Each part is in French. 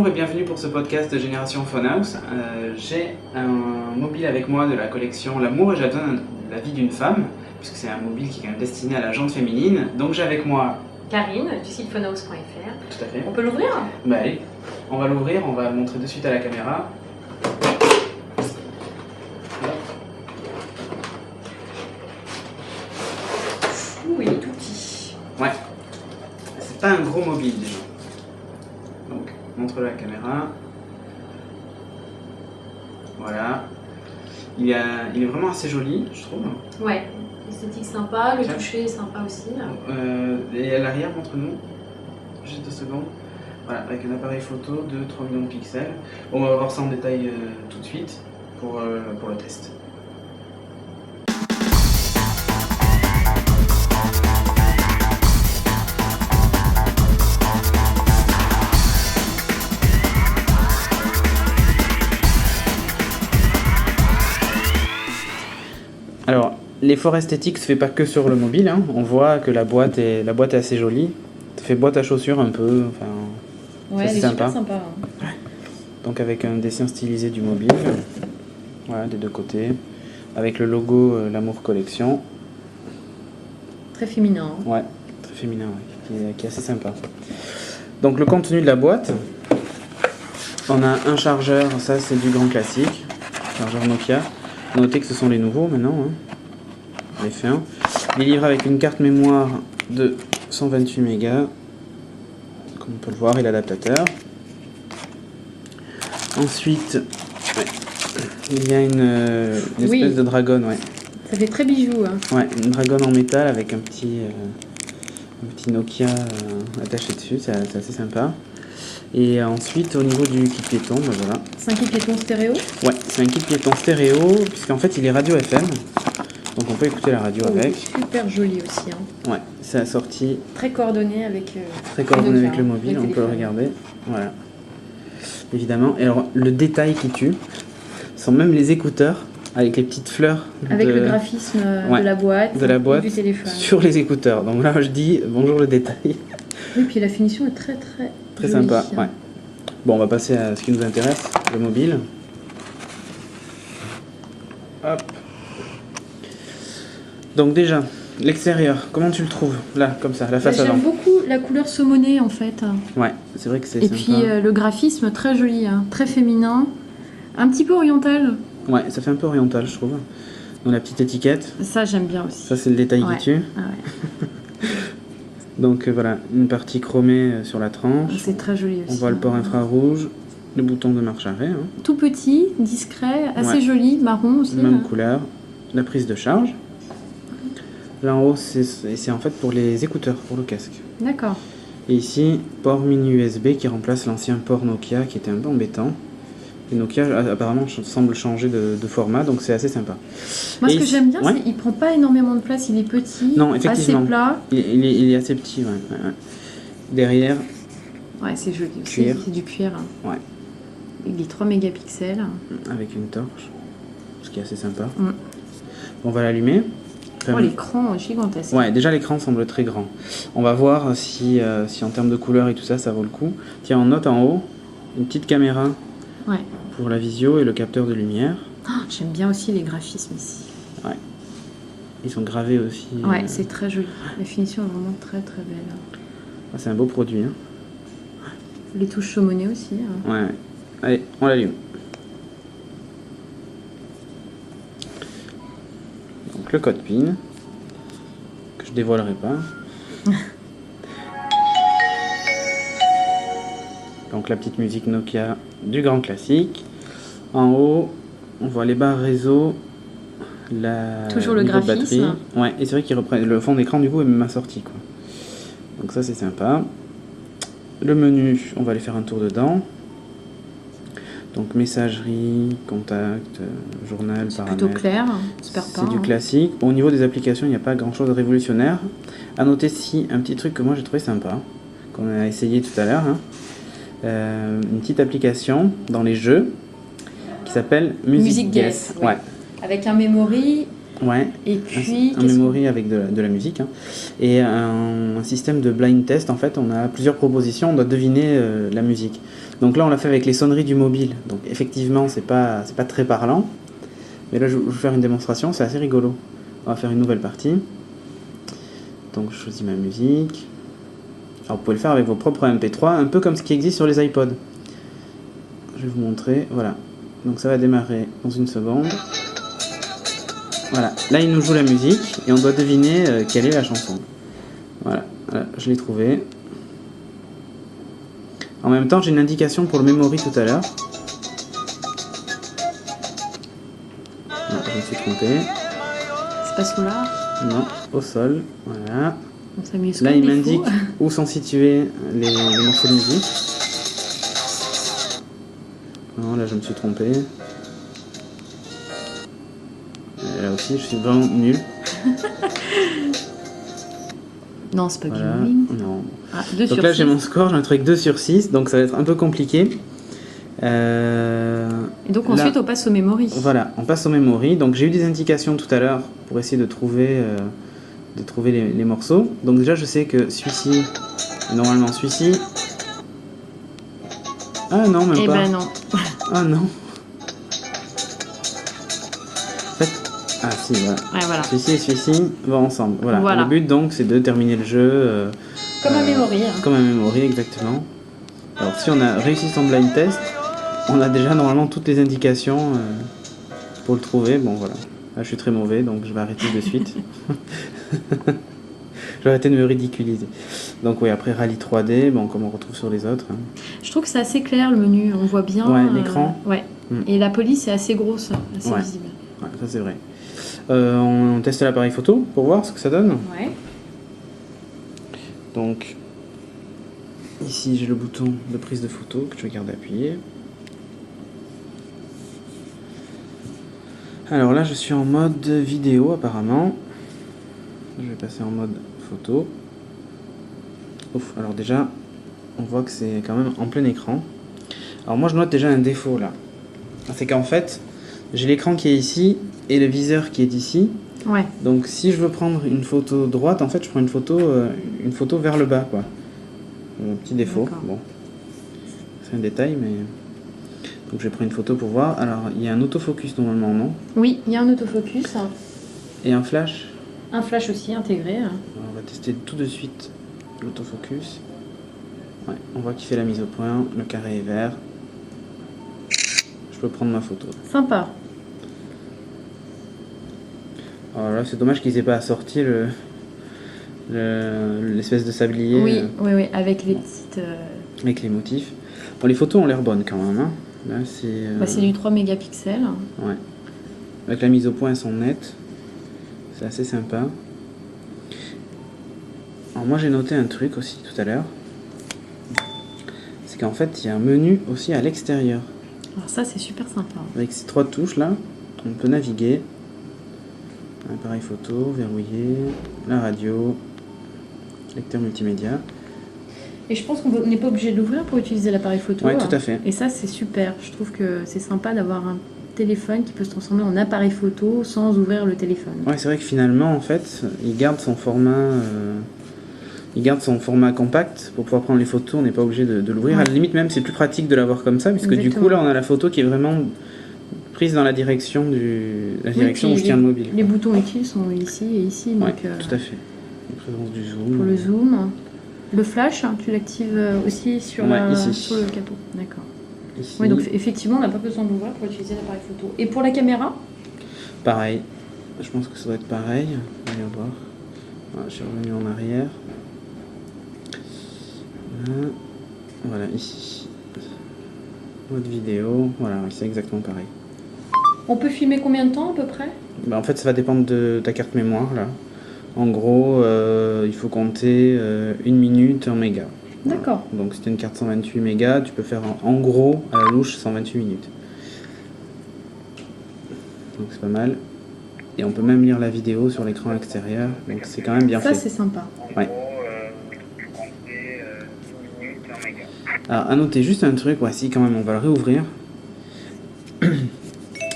Bonjour et bienvenue pour ce podcast de Génération Phonehouse. J'ai un mobile avec moi de la collection L'amour et j'adonne la vie d'une femme, puisque c'est un mobile qui est quand même destiné à la jante féminine. Donc j'ai avec moi Karine du site phonehouse.fr. Tout à fait. On peut l'ouvrir? Bah allez, on va l'ouvrir, on va le montrer de suite à la caméra. Ouh, il est tout petit. Ouais, c'est pas un gros mobile déjà. Donc, montre-le à la caméra. Voilà. Il est vraiment assez joli, je trouve. Ouais, esthétique sympa, le Tiens. toucher est sympa aussi. Et à l'arrière, montre-nous. Juste 2 secondes. Voilà, avec un appareil photo de 3 millions de pixels. On va voir ça en détail tout de suite pour le test. Alors, l'effort esthétique se fait pas que sur le mobile, hein. On voit que la boîte est assez jolie. Ça fait boîte à chaussures un peu, enfin, Ouais, ça, elle est c'est super sympa. sympa. Hein. Donc avec un dessin stylisé du mobile, voilà, des deux côtés, avec le logo L'Amour Collection, Très féminin. Hein. ouais, très féminin, ouais, qui est assez sympa. Donc le contenu de la boîte, on a un chargeur, ça c'est du grand classique, chargeur Nokia. Notez que ce sont les nouveaux maintenant, hein. Les fins. Il est livré avec une carte mémoire de 128 mégas, comme on peut le voir, et l'adaptateur. Ensuite, ouais, il y a une espèce Oui. de dragon, ouais. Ça fait très bijou. Hein. Ouais, une dragon en métal avec un petit Nokia attaché dessus, c'est assez sympa. Et ensuite, au niveau du kit piéton, ben voilà. C'est un kit piéton stéréo. Ouais, c'est un kit piéton stéréo, puisqu'en fait il est radio FM, donc on peut écouter la radio Oh, avec. super joli aussi. Hein. Ouais, c'est assorti, Très coordonné avec. très coordonné Nokia, avec le mobile, on peut le téléphone. regarder. Voilà. Évidemment. Et alors, le détail qui tue, sont même les écouteurs, avec les petites fleurs Avec le graphisme Ouais, de la boîte. de la et boîte du téléphone. sur les écouteurs. Donc là, je dis bonjour le détail. Oui, puis la finition est très très. Très jolie, sympa, hein. ouais. Bon, on va passer à ce qui nous intéresse, le mobile. Hop. Donc déjà, l'extérieur, comment tu le trouves? Là, comme ça, la face avant. J'aime beaucoup la couleur saumonée en fait. Ouais, c'est vrai que c'est Et sympa. puis le graphisme très joli, hein, très féminin, un petit peu oriental. Ouais, ça fait un peu oriental, je trouve. Donc la petite étiquette, Ça j'aime bien aussi. ça c'est le détail Ouais. qui tue. Ah ouais. Donc voilà, une partie chromée sur la tranche. C'est très joli aussi. On voit le port hein. infrarouge, le bouton de marche arrêt, hein. Tout petit, discret, assez Ouais. joli, marron aussi. Même hein. couleur, la prise de charge. Là en haut, c'est en fait pour les écouteurs, pour le casque. D'accord. Et ici, port mini USB qui remplace l'ancien port Nokia qui était un peu embêtant. Et Nokia apparemment semble changer de format, donc c'est assez sympa. Moi Et ce que ici- j'aime bien, ouais. c'est qu'il prend pas énormément de place, il est petit, Non, assez effectivement. plat. Il est assez petit, ouais, ouais. Derrière, Ouais, c'est joli aussi. Cuir. C'est du cuir. hein. ouais, Il est 3 mégapixels. avec une torche, ce qui est assez sympa. Mm. On va l'allumer. Oh, l'écran est gigantesque. Ouais, déjà l'écran semble très grand. On va voir si en termes de couleur et tout ça, ça vaut le coup. Tiens, on note en haut une petite caméra Ouais. pour la visio et le capteur de lumière. Oh, j'aime bien aussi les graphismes ici. Ils sont gravés aussi. Ouais, c'est très joli. La finition est vraiment très très belle. Ah, c'est un beau produit, hein. Les touches saumonées aussi. hein. Ouais. Allez, on l'allume. Donc le code PIN, que je dévoilerai pas. Donc la petite musique Nokia du grand classique. En haut, on voit les barres réseau, Toujours le niveau de graphisme. batterie. Ouais, et c'est vrai qu'il reprend le fond d'écran du coup est même assorti, quoi. Donc ça c'est sympa. Le menu, on va aller faire un tour dedans. Donc messagerie, contact, journal, C'est paramètres. plutôt clair, super peint. C'est du classique. Au niveau des applications, il n'y a pas grand chose de révolutionnaire. À noter si un petit truc que moi j'ai trouvé sympa, qu'on a essayé tout à l'heure, hein. Une petite application dans les jeux qui s'appelle Music Guess. ouais. Ouais. Avec un memory Ouais. Et puis... Un memory avec de la musique. Hein. Et un système de blind test. En fait, on a plusieurs propositions. On doit deviner la musique. Donc là, on l'a fait avec les sonneries du mobile. Donc effectivement, c'est pas très parlant. Mais là, je vais vous faire une démonstration. C'est assez rigolo. On va faire une nouvelle partie. Donc je choisis ma musique. Alors vous pouvez le faire avec vos propres MP3, un peu comme ce qui existe sur les iPods. Je vais vous montrer, voilà. Donc ça va démarrer dans une seconde. Voilà, là il nous joue la musique et on doit deviner quelle est la chanson. Voilà, je l'ai trouvé. En même temps j'ai une indication pour le memory tout à l'heure. Je me suis trompé. C'est pas Solar? Non, au sol, voilà. On s'amuse. Là, il m'indique où sont situés les morceaux de musique. Non, là, je me suis trompé. Et là aussi, je suis vraiment nul. Non, c'est pas Voilà. Glowing. Non. Ah, 2 Donc sur là, 6. j'ai mon score, j'ai un truc 2 sur 6, donc ça va être un peu compliqué. Et donc ensuite, là, on passe au memory. Voilà, on passe au memory. Donc j'ai eu des indications tout à l'heure pour essayer de trouver les morceaux. Donc déjà, je sais que celui-ci, normalement celui-ci... Ah non, même Eh pas. ben non. Ah non. En fait... Ah si, voilà. Ouais, voilà. Celui-ci et celui-ci vont ensemble. Voilà. Voilà. Le but donc, c'est de terminer le jeu... Comme un memory. Hein. Comme un memory, exactement. Alors si on a réussi son blind test, on a déjà normalement toutes les indications pour le trouver. Bon voilà. Là je suis très mauvais, donc je vais arrêter de suite. Je vais arrêter de me ridiculiser. Donc oui, après Rallye 3D, bon, comme on retrouve sur les autres. Hein. Je trouve que c'est assez clair le menu, on voit bien. Ouais, l'écran. Ouais. Et la police est assez grosse, assez Ouais. visible. Ouais, ça c'est vrai. On teste l'appareil photo pour voir ce que ça donne. Ouais. Donc ici j'ai le bouton de prise de photo que je vais garder appuyé. Alors là je suis en mode vidéo apparemment. Je vais passer en mode photo. Ouf, alors déjà on voit que c'est quand même en plein écran. Alors moi je note déjà un défaut là. C'est qu'en fait j'ai l'écran qui est ici et le viseur qui est ici. Ouais. Donc si je veux prendre une photo droite, en fait je prends une photo vers le bas quoi. Un petit défaut. Bon. C'est un détail mais... Donc j'ai pris une photo pour voir. Alors il y a un autofocus normalement, non? Oui, il y a un autofocus. Et un flash. Un flash aussi intégré. Alors, on va tester tout de suite l'autofocus. Ouais, on voit qu'il fait la mise au point. Le carré est vert. Je peux prendre ma photo. Sympa. Alors là c'est dommage qu'ils aient pas assorti l'espèce de sablier. Oui, oui, avec les petites... Avec les motifs. Bon, les photos ont l'air bonnes quand même. Hein. Là, c'est du 3 mégapixels. Ouais. Avec la mise au point, elles sont nettes. C'est assez sympa. Alors moi, j'ai noté un truc aussi tout à l'heure. C'est qu'en fait, il y a un menu aussi à l'extérieur. Alors ça, c'est super sympa. Avec ces 3 touches là, on peut naviguer. Appareil photo, verrouillé, la radio, lecteur multimédia. Et je pense qu'on n'est pas obligé de l'ouvrir pour utiliser l'appareil photo. Ouais, tout à fait. Et ça, c'est super. Je trouve que c'est sympa d'avoir un téléphone qui peut se transformer en appareil photo sans ouvrir le téléphone. Ouais, c'est vrai que finalement, en fait, il garde son format compact pour pouvoir prendre les photos. On n'est pas obligé de l'ouvrir. Ouais. À la limite, même, c'est plus pratique de l'avoir comme ça, puisque du coup, là, on a la photo qui est vraiment prise dans la direction où je tiens le mobile. Les boutons utiles sont ici et ici. Ouais, donc, tout à fait. La présence du zoom. Pour le zoom. Le flash, tu l'actives aussi sur le capot. D'accord. Oui, donc effectivement, on n'a pas besoin de l'ouvrir pour utiliser l'appareil photo. Et pour la caméra? Pareil. Je pense que ça doit être pareil. Voyons voir. Voilà, je suis revenu en arrière. Voilà, ici. Mode vidéo. Voilà, c'est exactement pareil. On peut filmer combien de temps à peu près? En fait, ça va dépendre de ta carte mémoire là. En gros, il faut compter 1 minute en mégas. D'accord. Voilà. Donc si tu as une carte 128 mégas, tu peux faire en gros, à la louche, 128 minutes. Donc c'est pas mal. Et on peut même lire la vidéo sur l'écran extérieur. Donc c'est quand même bien fait. Ça, c'est sympa. Ouais. Alors à noter juste un truc, voici quand même, on va le réouvrir.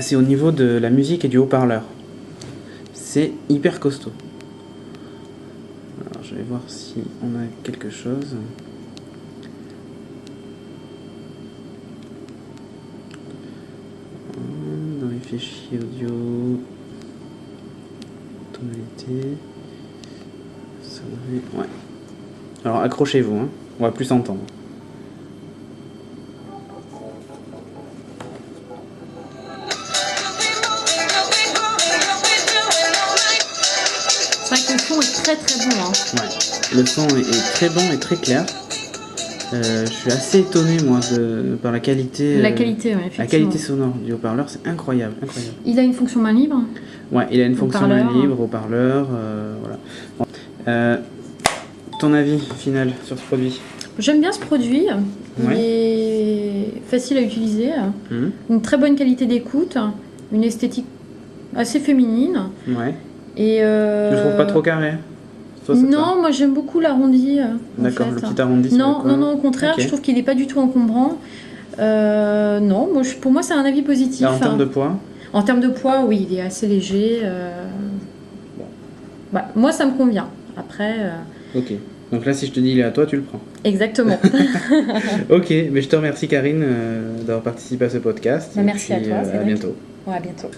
C'est au niveau de la musique et du haut-parleur. c'est hyper costaud. Alors je vais voir si on a quelque chose. Dans les fichiers audio, tonalité, sonnerie, ouais. Alors accrochez-vous, hein. On va plus s'entendre. C'est vrai que le son est très très bon. Hein. Ouais, le son est très bon et très clair. Je suis assez étonné moi par la qualité. La qualité, ouais, effectivement. La qualité sonore du haut-parleur, c'est incroyable, incroyable. Il a une fonction main libre. Ouais, il a une fonction main libre, haut-parleur, voilà. Ton avis final sur ce produit? J'aime bien ce produit. Il est facile à utiliser, une très bonne qualité d'écoute, une esthétique assez féminine. Ouais. Et tu le trouves pas trop carré? Non, moi j'aime beaucoup l'arrondi. D'accord, le petit arrondi. Non, au contraire, je trouve qu'il n'est pas du tout encombrant. Non, pour moi c'est un avis positif. Et en termes de poids? En termes de poids, oui, il est assez léger. Bah, moi ça me convient. Après. Ok. Donc là, si je te dis il est à toi, tu le prends. Exactement. Ok, mais je te remercie Karine d'avoir participé à ce podcast. Merci à toi. À bientôt. Ouais, à bientôt.